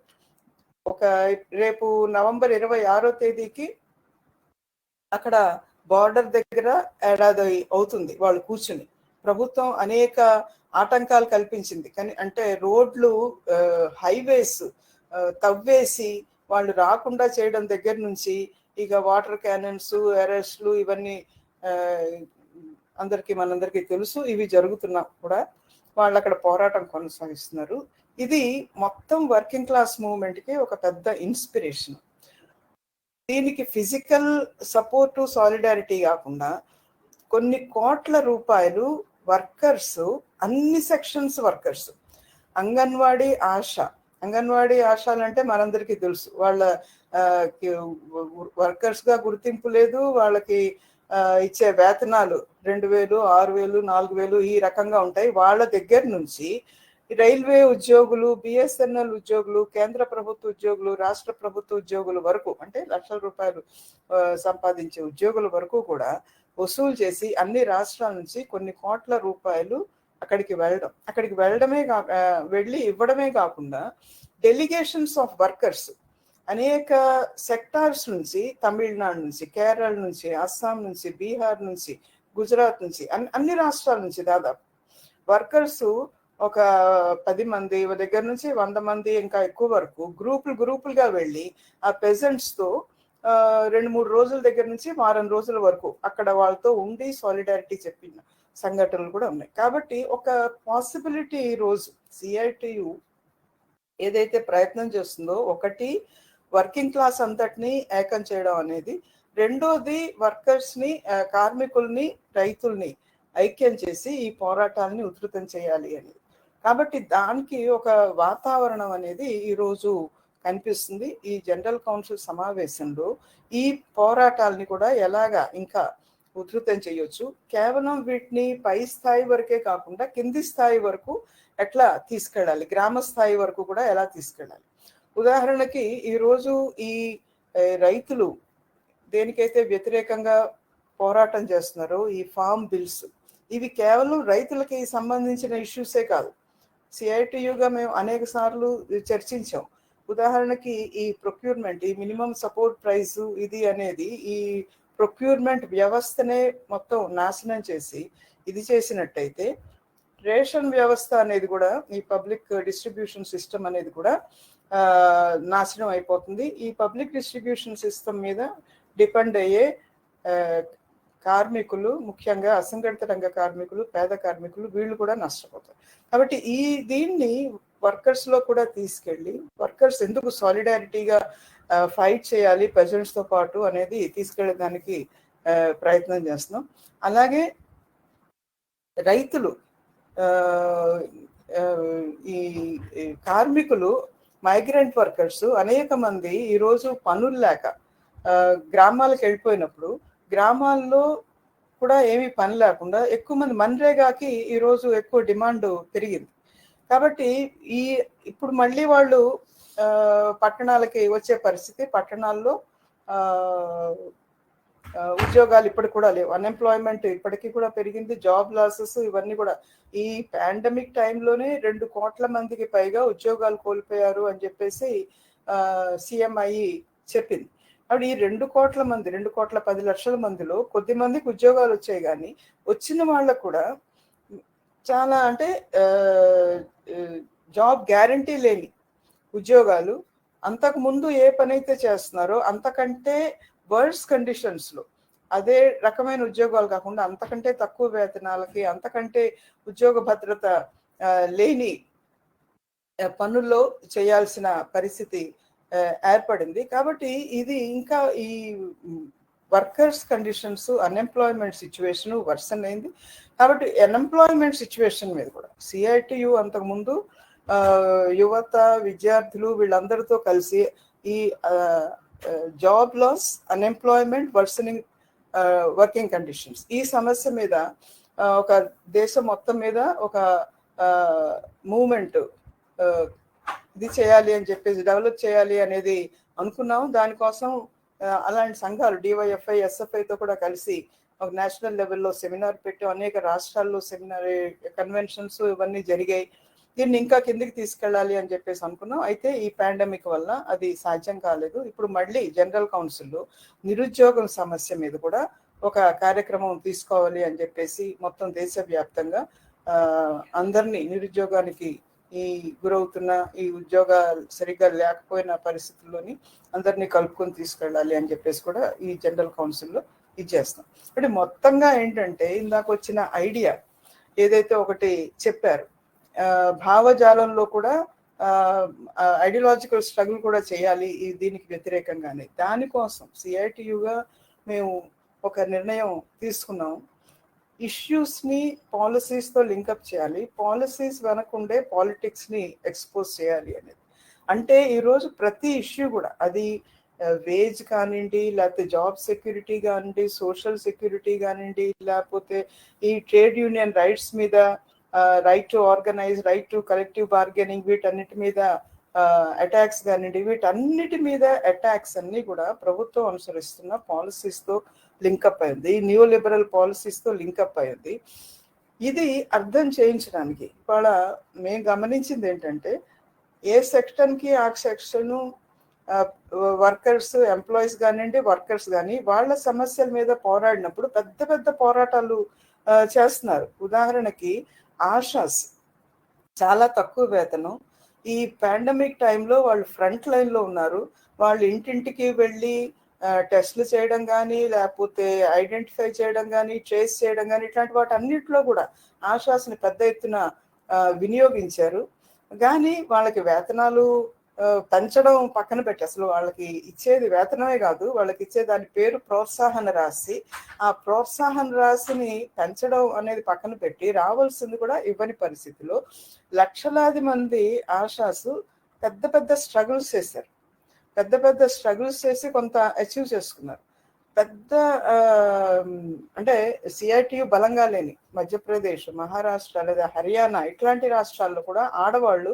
ఒక రేపు నవంబర్ 26వ తేదీకి అక్కడ బార్డర్ దగ్గర ఏడాది అవుతుంది వాళ్ళు కూర్చుని. ప్రభుత్వం అనేక ఆటంకాలు కల్పించింది, కానీ అంటే రోడ్లు, హైవేస్ తవ్వేసి వాళ్ళు రాకుండా చేయడం దగ్గర నుంచి ఇక వాటర్ క్యానన్స్, అరెస్ట్లు, ఇవన్నీ మనందరికీ తెలుసు. ఇవి జరుగుతున్నా కూడా వాళ్ళు అక్కడ పోరాటం కొనసాగిస్తున్నారు. ఇది మొత్తం వర్కింగ్ క్లాస్ మూవ్మెంట్ కి ఒక పెద్ద ఇన్స్పిరేషన్. దీనికి ఫిజికల్ సపోర్టు, సాలిడారిటీ కాకుండా కొన్ని కోట్ల రూపాయలు వర్కర్స్, అన్ని సెక్షన్స్ వర్కర్స్, అంగన్వాడీ ఆశాలు అంటే మనందరికీ తెలుసు, వాళ్ళ వర్కర్స్ గా గుర్తింపు లేదు, వాళ్ళకి ఇచ్చే వేతనాలు 2,000, 6,000, 4,000 ఈ రకంగా ఉంటాయి. వాళ్ళ దగ్గర నుంచి రైల్వే ఉద్యోగులు, బిఎస్ఎన్ఎల్ ఉద్యోగులు, కేంద్ర ప్రభుత్వ ఉద్యోగులు, రాష్ట్ర ప్రభుత్వ ఉద్యోగుల వరకు, అంటే లక్షల రూపాయలు సంపాదించే ఉద్యోగుల వరకు కూడా వసూలు చేసి అన్ని రాష్ట్రాల నుంచి కొన్ని కోట్ల రూపాయలు అక్కడికి వెళ్ళి ఇవ్వడమే కాకుండా డెలిగేషన్స్ ఆఫ్ వర్కర్స్ అనేక సెక్టార్స్ నుంచి, తమిళనాడు నుంచి, కేరళ నుంచి, అస్సాం నుంచి, బీహార్ నుంచి, గుజరాత్ నుంచి, అన్ని రాష్ట్రాల నుంచి దాదాపు వర్కర్స్ ఒక 10 మంది దగ్గర నుంచి 100 మంది ఇంకా ఎక్కువ వరకు గ్రూపులుగా వెళ్ళి ఆ పెజెంట్స్ తో 2-3 రోజుల దగ్గర నుంచి వారం రోజుల వరకు అక్కడ వాళ్ళతో ఉండి సాలిడారిటీ చెప్పిన సంఘటనలు కూడా ఉన్నాయి. కాబట్టి ఒక పాసిబిలిటీ ఈ రోజు సిఐటియు ఏదైతే ప్రయత్నం చేస్తుందో, ఒకటి వర్కింగ్ క్లాస్ అంతటిని ఏకం చేయడం అనేది, రెండోది వర్కర్స్ని, కార్మికుల్ని, రైతుల్ని ఐక్యం చేసి ఈ పోరాటాలని ఉధృతం చేయాలి అని. కాబట్టి దానికి ఒక వాతావరణం అనేది ఈరోజు కనిపిస్తుంది. ఈ జనరల్ కౌన్సిల్ సమావేశంలో ఈ పోరాటాలని కూడా ఎలాగా ఇంకా ఉధృతం చేయొచ్చు, కేవలం వీటిని పై స్థాయి వరకే కాకుండా కింది స్థాయి వరకు ఎట్లా తీసుకెళ్ళాలి, గ్రామ స్థాయి వరకు కూడా ఎలా తీసుకెళ్ళాలి. ఉదాహరణకి ఈరోజు ఈ రైతులు దేనికైతే వ్యతిరేకంగా పోరాటం చేస్తున్నారో, ఈ ఫార్మ్ బిల్స్, ఇవి కేవలం రైతులకి సంబంధించిన ఇష్యూసే కాదు. సిఐటియుగా మేము అనేక సార్లు చర్చించాం. ఉదాహరణకి ఈ ప్రొక్యూర్మెంట్, ఈ మినిమం సపోర్ట్ ప్రైస్ ఇది అనేది ఈ ప్రొక్యూర్మెంట్ వ్యవస్థనే మొత్తం నాశనం చేసి ఇది చేసినట్టయితే రేషన్ వ్యవస్థ అనేది కూడా, ఈ పబ్లిక్ డిస్ట్రిబ్యూషన్ సిస్టమ్ అనేది కూడా నాశనం అయిపోతుంది. ఈ పబ్లిక్ డిస్ట్రిబ్యూషన్ సిస్టమ్ మీద డిపెండ్ అయ్యే కార్మికులు, ముఖ్యంగా అసంఘటిత రంగ కార్మికులు, పేద కార్మికులు, వీళ్ళు కూడా నష్టపోతారు. కాబట్టి దీన్ని వర్కర్స్లో కూడా తీసుకెళ్ళి, వర్కర్స్ ఎందుకు సాలిడారిటీగా ఫైట్ చేయాలి పెజెంట్స్తో పాటు అనేది తీసుకెళ్ళడానికి ప్రయత్నం చేస్తున్నాం. అలాగే రైతులు, ఈ కార్మికులు, మైగ్రెంట్ వర్కర్స్ అనేక మంది ఈరోజు పనులు లేక గ్రామాలకు వెళ్ళిపోయినప్పుడు, గ్రామాల్లో కూడా ఏమీ పని లేకుండా ఎక్కువ మంది మన్రేగాకి ఈరోజు ఎక్కువ డిమాండ్ పెరిగింది. కాబట్టి ఇప్పుడు మళ్ళీ వాళ్ళు పట్టణాలకి వచ్చే పరిస్థితి, పట్టణాల్లో ఉద్యోగాలు ఇప్పటికి కూడా లేవు, అన్ఎంప్లాయ్మెంట్ ఇప్పటికీ కూడా పెరిగింది, జాబ్ లాసెస్ ఇవన్నీ కూడా. ఈ పాండమిక్ టైంలోనే 2 కోట్ల మందికి పైగా ఉద్యోగాలు కోల్పోయారు అని చెప్పేసి సిఎంఐ చెప్పింది. అప్పుడు ఈ 2 కోట్ల మంది, 2,10,00,000 మందిలో కొద్ది మందికి ఉద్యోగాలు వచ్చాయి, కానీ వచ్చిన వాళ్ళకు కూడా చాలా అంటే జాబ్ గ్యారంటీ లేని ఉద్యోగాలు, అంతకు ముందు ఏ పని అయితే చేస్తున్నారో అంతకంటే వర్స్ కండిషన్స్లో అదే రకమైన ఉద్యోగాలు కాకుండా అంతకంటే తక్కువ వేతనాలకి, అంతకంటే ఉద్యోగ భద్రత లేని పనుల్లో చేయాల్సిన పరిస్థితి ఏర్పడింది. కాబట్టి ఇది ఇంకా ఈ workers conditions, unemployment situation worsen అయింది. కాబట్టి అన్ఎంప్లాయ్మెంట్ సిచ్యువేషన్ మీద కూడా సిఐటియు అంతకుముందు యువత, విద్యార్థులు వీళ్ళందరితో కలిసి ఈ job loss, unemployment, worsening working conditions, ఈ సమస్య మీద ఒక దేశం మొత్తం మీద ఒక మూవ్మెంట్ ఇది చేయాలి అని చెప్పేసి, డెవలప్ చేయాలి అనేది అనుకున్నాం. దానికోసం అలాంటి సంఘాలు డివైఎఫ్ఐ, ఎస్ఎఫ్ఐతో కూడా కలిసి ఒక నేషనల్ లెవెల్లో సెమినార్ పెట్టి అనేక రాష్ట్రాల్లో సెమినార్ కన్వెన్షన్స్ ఇవన్నీ జరిగాయి. దీన్ని ఇంకా కిందికి తీసుకెళ్ళాలి అని చెప్పేసి అనుకున్నాం. అయితే ఈ పాండమిక్ వల్ల అది సాధ్యం కాలేదు. ఇప్పుడు మళ్ళీ జనరల్ కౌన్సిల్లో నిరుద్యోగం సమస్య మీద కూడా ఒక కార్యక్రమం తీసుకోవాలి అని చెప్పేసి మొత్తం దేశవ్యాప్తంగా అందరినీ, నిరుద్యోగానికి ఈ గురవుతున్న, ఈ ఉద్యోగాలు సరిగ్గా లేకపోయిన పరిస్థితుల్లోని అందరినీ కలుపుకొని తీసుకెళ్ళాలి అని చెప్పేసి కూడా ఈ జనరల్ కౌన్సిల్లో ఇది చేస్తాం. అంటే మొత్తంగా ఏంటంటే ఇందాక వచ్చిన ఐడియా ఏదైతే ఒకటి చెప్పారు, భావజాలంలో కూడా ఐడియాలజికల్ స్ట్రగుల్ కూడా చేయాలి దీనికి వ్యతిరేకంగానే. దానికోసం సిఐటియుగా మేము ఒక నిర్ణయం తీసుకున్నాం. ఇష్యూస్ని పాలసీస్తో లింకప్ చేయాలి, పాలసీస్ వెనకుండే పాలిటిక్స్ని ఎక్స్పోజ్ చేయాలి అనేది. అంటే ఈరోజు ప్రతి ఇష్యూ కూడా, అది వేజ్ కానివ్వండి, లేకపోతే జాబ్ సెక్యూరిటీ కానివ్వండి, సోషల్ సెక్యూరిటీ కానివ్వండి, లేకపోతే ఈ ట్రేడ్ యూనియన్ రైట్స్ మీద, right to organise, right to collective bargaining, వీటన్నిటి మీద అటాక్స్ కానివ్వండి, వీటన్నిటి మీద అటాక్స్ అన్నీ కూడా ప్రభుత్వం అనుసరిస్తున్న పాలసీస్తో లింకప్ అయింది, న్యూ లిబరల్ పాలసీస్తో లింకప్ అయింది. ఇది అర్థం చేయించడానికి ఇవాళ మేము గమనించింది ఏంటంటే, ఏ సెక్షన్కి ఆ సెక్షను వర్కర్స్, ఎంప్లాయీస్ కానివ్వండి, వర్కర్స్ కానీ వాళ్ళ సమస్యల మీద పోరాడినప్పుడు పెద్ద పెద్ద పోరాటాలు చేస్తున్నారు. ఉదాహరణకి ఆశాస్ చాలా తక్కువ వేతనం, ఈ పాండమిక్ టైంలో వాళ్ళు ఫ్రంట్ లైన్లో ఉన్నారు. వాళ్ళు ఇంటింటికి వెళ్ళి టెస్ట్లు చేయడం కానీ, లేకపోతే ఐడెంటిఫై చేయడం కానీ, ట్రేస్ చేయడం కానీ, ఇట్లాంటి వాటి అన్నింటిలో కూడా ఆశాస్ని పెద్ద ఎత్తున వినియోగించారు. కానీ వాళ్ళకి వేతనాలు పెంచడం పక్కన పెట్టి, అసలు వాళ్ళకి ఇచ్చేది వేతనమే కాదు, వాళ్ళకి ఇచ్చే దాని పేరు ప్రోత్సాహన రాశి. ఆ ప్రోత్సాహన రాశిని పెంచడం అనేది పక్కన పెట్టి రావాల్సింది కూడా ఇవ్వని పరిస్థితిలో లక్షలాది మంది ఆశాసు పెద్ద పెద్ద స్ట్రగుల్స్ చేశారు. పెద్ద స్ట్రగుల్స్ చేసి కొంత అచీవ్ చేసుకున్నారు. పెద్ద అంటే సిఐటియు బలంగా లేని మధ్యప్రదేశ్, మహారాష్ట్ర లేదా హర్యానా ఇట్లాంటి రాష్ట్రాల్లో కూడా ఆడవాళ్ళు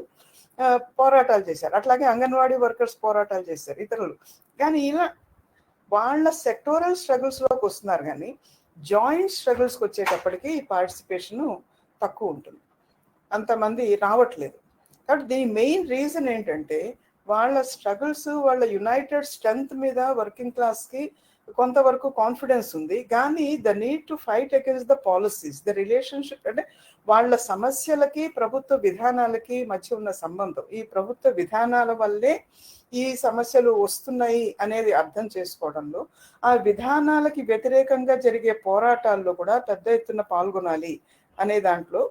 పోరాటాలు చేశారు. అట్లాగే అంగన్వాడీ వర్కర్స్ పోరాటాలు చేశారు, ఇతరులు. కానీ ఇలా వాళ్ళ సెక్టోరల్ స్ట్రగుల్స్ లోకి వస్తున్నారు, కానీ జాయింట్ స్ట్రగుల్స్కి వచ్చేటప్పటికి ఈ పార్టిసిపేషన్ తక్కువ ఉంటుంది, అంతమంది రావట్లేదు. కాబట్టి దీని మెయిన్ రీజన్ ఏంటంటే వాళ్ళ స్ట్రగుల్స్, వాళ్ళ యునైటెడ్ స్ట్రెంగ్త్ మీద వర్కింగ్ క్లాస్కి కొంతవరకు కాన్ఫిడెన్స్ ఉంది, కానీ the need to fight against the policies, the relationship, అంటే వాళ్ళ సమస్యలకి ప్రభుత్వ విధానాలకి మధ్య ఉన్న సంబంధం. ఈ ప్రభుత్వ విధానాల వల్లే ఈ సమస్యలు వస్తున్నాయి అనేది అర్థం చేసుకోవడంలో, ఆ విధానాలకి వ్యతిరేకంగా జరిగే పోరాటాల్లో కూడా పెద్ద ఎత్తున పాల్గొనాలి అనే దాంట్లో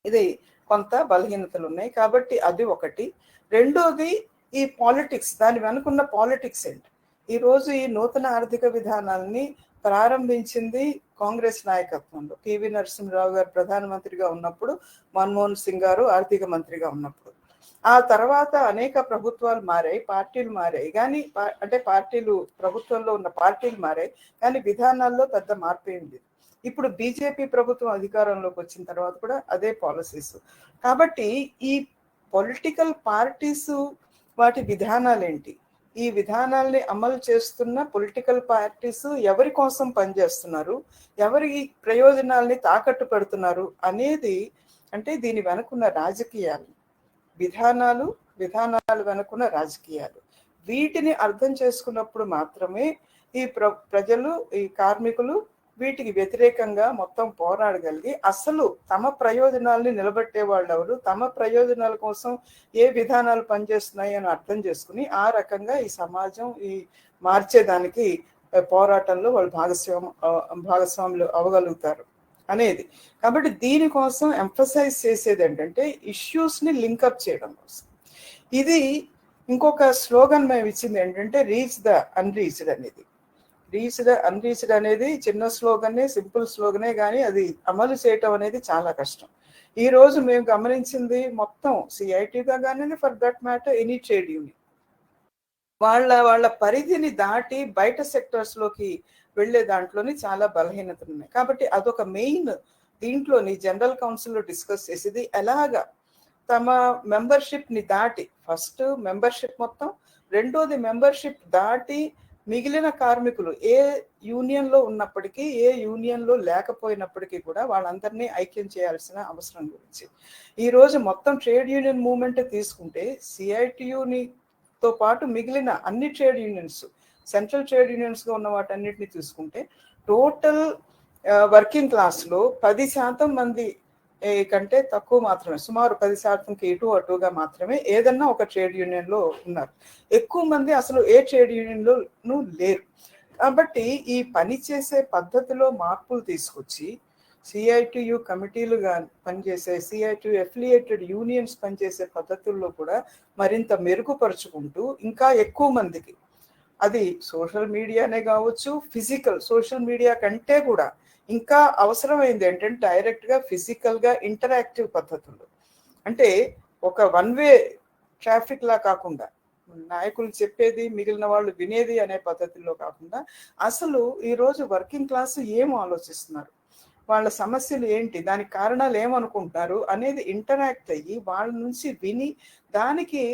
ఇది కొంత బలహీనతలు ఉన్నాయి. కాబట్టి అది ఒకటి. రెండోది ఈ పాలిటిక్స్, దాని వెనుకున్న పాలిటిక్స్ ఏంటి. ఈరోజు ఈ నూతన ఆర్థిక విధానాన్ని ప్రారంభించింది కాంగ్రెస్ నాయకత్వంలో. పివి నరసింహరావు గారు ప్రధానమంత్రిగా ఉన్నప్పుడు, మన్మోహన్ సింగ్ గారు ఆర్థిక మంత్రిగా ఉన్నప్పుడు. ఆ తర్వాత అనేక ప్రభుత్వాలు మారాయి, పార్టీలు మారాయి, కానీ అంటే పార్టీలు, ప్రభుత్వంలో ఉన్న పార్టీలు మారాయి, కానీ విధానాల్లో పెద్ద మార్పు ఏంటి. ఇప్పుడు బీజేపీ ప్రభుత్వం అధికారంలోకి వచ్చిన తర్వాత కూడా అదే పాలసీస్. కాబట్టి ఈ పొలిటికల్ పార్టీస్ వాటి విధానాలేంటి, ఈ విధానాల్ని అమలు చేస్తున్న పొలిటికల్ పార్టీస్ ఎవరి కోసం పనిచేస్తున్నారు, ఎవరి ప్రయోజనాల్ని తాకట్టు పెడుతున్నారు అనేది, అంటే దీని వెనుకున్న రాజకీయాలు, విధానాలు వెనుకున్న రాజకీయాలు, వీటిని అర్థం చేసుకున్నప్పుడు మాత్రమే ఈ ప్రజలు, ఈ కార్మికులు వీటికి వ్యతిరేకంగా మొత్తం పోరాడగలిగి అసలు తమ ప్రయోజనాల్ని నిలబెట్టే వాళ్ళు ఎవరు, తమ ప్రయోజనాల కోసం ఏ విధానాలు పనిచేస్తున్నాయి అని అర్థం చేసుకుని ఆ రకంగా ఈ సమాజం ఈ మార్చేదానికి పోరాటంలో వాళ్ళు భాగస్వాములు అవ్వగలుగుతారు అనేది. కాబట్టి దీనికోసం ఎంఫసైజ్ చేసేది ఏంటంటే ఇష్యూస్ని లింకప్ చేయడం కోసం. ఇది ఇంకొక స్లోగన్ మేము ఇచ్చింది ఏంటంటే రీచ్ ద అన్రీచ్డ్ అనేది. రీచ్ ద అన్రీచ్డ్ అనేది చిన్న స్లోగనే, సింపుల్ స్లోగనే, కానీ అది అమలు చేయటం అనేది చాలా కష్టం. ఈ రోజు మేము గమనించింది మొత్తం సిఐటిగా కానీ, for that matter any trade union, వాళ్ళ పరిధిని దాటి బయట సెక్టర్స్ లోకి వెళ్లే దాంట్లోని చాలా బలహీనతలు ఉన్నాయి. కాబట్టి అదొక మెయిన్ దీంట్లోని జనరల్ కౌన్సిల్లో డిస్కస్ చేసేది ఎలాగా తమ మెంబర్షిప్ ని దాటి, ఫస్ట్ మెంబర్షిప్ మొత్తం, రెండోది మెంబర్షిప్ దాటి మిగిలిన కార్మికులు ఏ యూనియన్ లో ఉన్నప్పటికీ, ఏ యూనియన్ లో లేకపోయినప్పటికీ కూడా వాళ్ళందరినీ ఐక్యం చేయాల్సిన అవసరం గురించి. ఈ రోజు మొత్తం ట్రేడ్ యూనియన్ మూవ్మెంట్ తీసుకుంటే సిఐటియుని తో పాటు మిగిలిన అన్ని trade unions, central trade unions గా ఉన్న వాటన్నిటిని తీసుకుంటే టోటల్ వర్కింగ్ క్లాస్ లో 10% మంది కంటే తక్కువ మాత్రమే, సుమారు 10%కి ఇటు అటుగా మాత్రమే ఏదన్నా ఒక ట్రేడ్ యూనియన్ లో ఉన్నారు. ఎక్కువ మంది అసలు ఏ ట్రేడ్ యూనియన్ లోనూ లేరు. కాబట్టి ఈ పని చేసే పద్ధతిలో మార్పులు తీసుకొచ్చి సిఐటియు కమిటీలుగా పనిచేసే, సిఐటియు అఫిలియేటెడ్ యూనియన్స్ పనిచేసే పద్ధతుల్లో కూడా మరింత మెరుగుపరుచుకుంటూ ఇంకా ఎక్కువ మందికి, అది సోషల్ మీడియానే కావచ్చు, ఫిజికల్ సోషల్ మీడియా కంటే కూడా ఇంకా అవసరమైంది ఏంటంటే డైరెక్ట్ గా ఫిజికల్ గా ఇంటరాక్టివ్ పద్ధతులు, అంటే ఒక వన్ వే ట్రాఫిక్ లా కాకుండా, నాయకులు చెప్పేది మిగిలిన వాళ్ళు వినేది అనే పద్ధతిలో కాకుండా, అసలు ఈరోజు వర్కింగ్ క్లాస్ ఏం ఆలోచిస్తున్నారు, వాళ్ళ సమస్యలు ఏంటి, దానికి కారణాలు ఏమనుకుంటున్నారు అనేది ఇంటరాక్ట్ అయ్యి వాళ్ళ నుంచి విని దానికి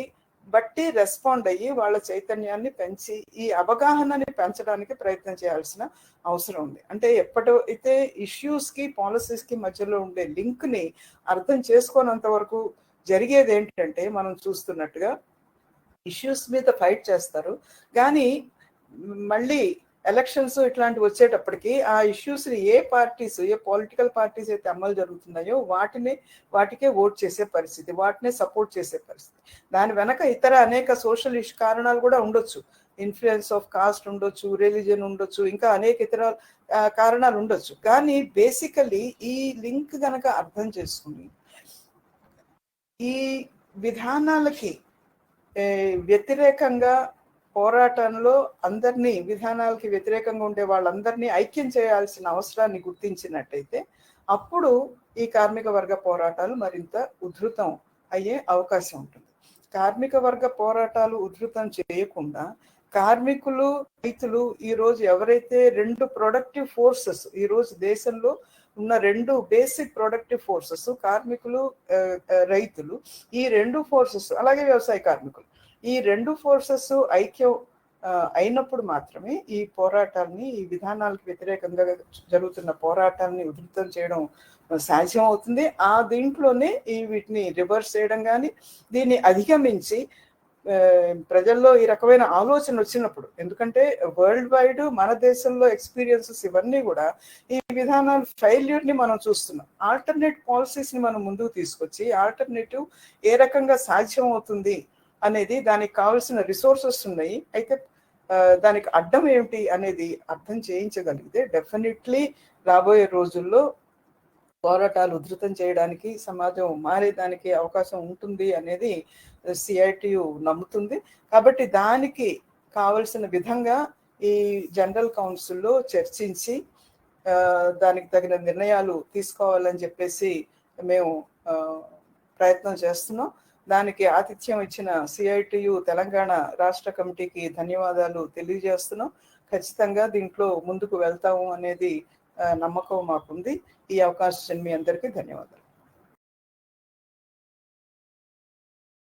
బట్టి రెస్పాండ్ అయ్యి వాళ్ళ చైతన్యాన్ని పెంచి ఈ అవగాహనని పెంచడానికి ప్రయత్నం చేయాల్సిన అవసరం ఉంది. అంటే ఎప్పటికైతే ఇష్యూస్ కి పాలసీస్ కి మధ్యలో ఉండే లింక్ ని అర్థం చేసుకోనంత వరకు జరిగేది ఏంటంటే, మనం చూస్తున్నట్టుగా ఇష్యూస్ మీద ఫైట్ చేస్తారు, కానీ మళ్ళీ ఎలక్షన్స్ ఇట్లాంటివి వచ్చేటప్పటికి ఆ ఇష్యూస్ ని ఏ పార్టీస్, ఏ పొలిటికల్ పార్టీస్ అయితే అమలు జరుగుతున్నాయో వాటికే ఓట్ చేసే పరిస్థితి, వాటినే సపోర్ట్ చేసే పరిస్థితి. దాని వెనక ఇతర అనేక సోషల్ కారణాలు కూడా ఉండొచ్చు, ఇన్ఫ్లుయెన్స్ ఆఫ్ కాస్ట్ ఉండొచ్చు, రిలీజియన్ ఉండొచ్చు, ఇంకా అనేక ఇతర కారణాలు ఉండొచ్చు. కానీ బేసికలీ ఈ లింక్ గనక అర్థం చేసుకుని ఈ విధానాలకి వ్యతిరేకంగా పోరాటంలో అందరినీ, విధానాలకి వ్యతిరేకంగా ఉండే వాళ్ళందరినీ ఐక్యం చేయాల్సిన అవసరాన్ని గుర్తించినట్టయితే అప్పుడు ఈ కార్మిక వర్గ పోరాటాలు మరింత ఉధృతం అయ్యే అవకాశం ఉంటుంది. కార్మిక వర్గ పోరాటాలు ఉధృతం చేయకుండా కార్మికులు, రైతులు ఈరోజు ఎవరైతే రెండు ప్రొడక్టివ్ ఫోర్సెస్, ఈరోజు దేశంలో ఉన్న రెండు బేసిక్ ప్రొడక్టివ్ ఫోర్సెస్ కార్మికులు, రైతులు, ఈ రెండు ఫోర్సెస్, అలాగే వ్యవసాయ కార్మికులు, ఈ రెండు ఫోర్సెస్ ఐక్యం అయినప్పుడు మాత్రమే ఈ పోరాటాన్ని, ఈ విధానాలకు వ్యతిరేకంగా జరుగుతున్న పోరాటాన్ని ఉధృతం చేయడం సాధ్యం అవుతుంది. దీంట్లోనే వీటిని రివర్స్ చేయడం కానీ, దీన్ని అధిగమించి ప్రజల్లో ఈ రకమైన ఆలోచన వచ్చినప్పుడు, ఎందుకంటే వరల్డ్ వైడ్ మన దేశంలో ఎక్స్పీరియన్సెస్ ఇవన్నీ కూడా ఈ విధానాల ఫెయిల్యూర్ ని మనం చూస్తున్నాం. ఆల్టర్నేట్ పాలసీస్ ని మనం ముందుకు తీసుకొచ్చి ఆల్టర్నేటివ్ ఏ రకంగా సాధ్యం అవుతుంది అనేది, దానికి కావాల్సిన రిసోర్సెస్ ఉన్నాయి, అయితే దానికి అడ్డం ఏమిటి అనేది అర్థం చేయించగలిగితే డెఫినెట్లీ రాబోయే రోజుల్లో పోరాటాలు ఉధృతం చేయడానికి, సమాజం మారేదానికి అవకాశం ఉంటుంది అనేది సిఐటియు నమ్ముతుంది. కాబట్టి దానికి కావలసిన విధంగా ఈ జనరల్ కౌన్సిల్లో చర్చించి దానికి తగిన నిర్ణయాలు తీసుకోవాలని చెప్పేసి మేము ప్రయత్నం చేస్తున్నాం. దానికి ఆతిథ్యం ఇచ్చిన సిఐటియు తెలంగాణ రాష్ట్ర కమిటీకి ధన్యవాదాలు తెలియజేస్తున్నాం. ఖచ్చితంగా దీంట్లో ముందుకు వెళ్తాము అనేది నమ్మకం మాకుంది. ఈ అవకాశం మీ అందరికీ ధన్యవాదాలు.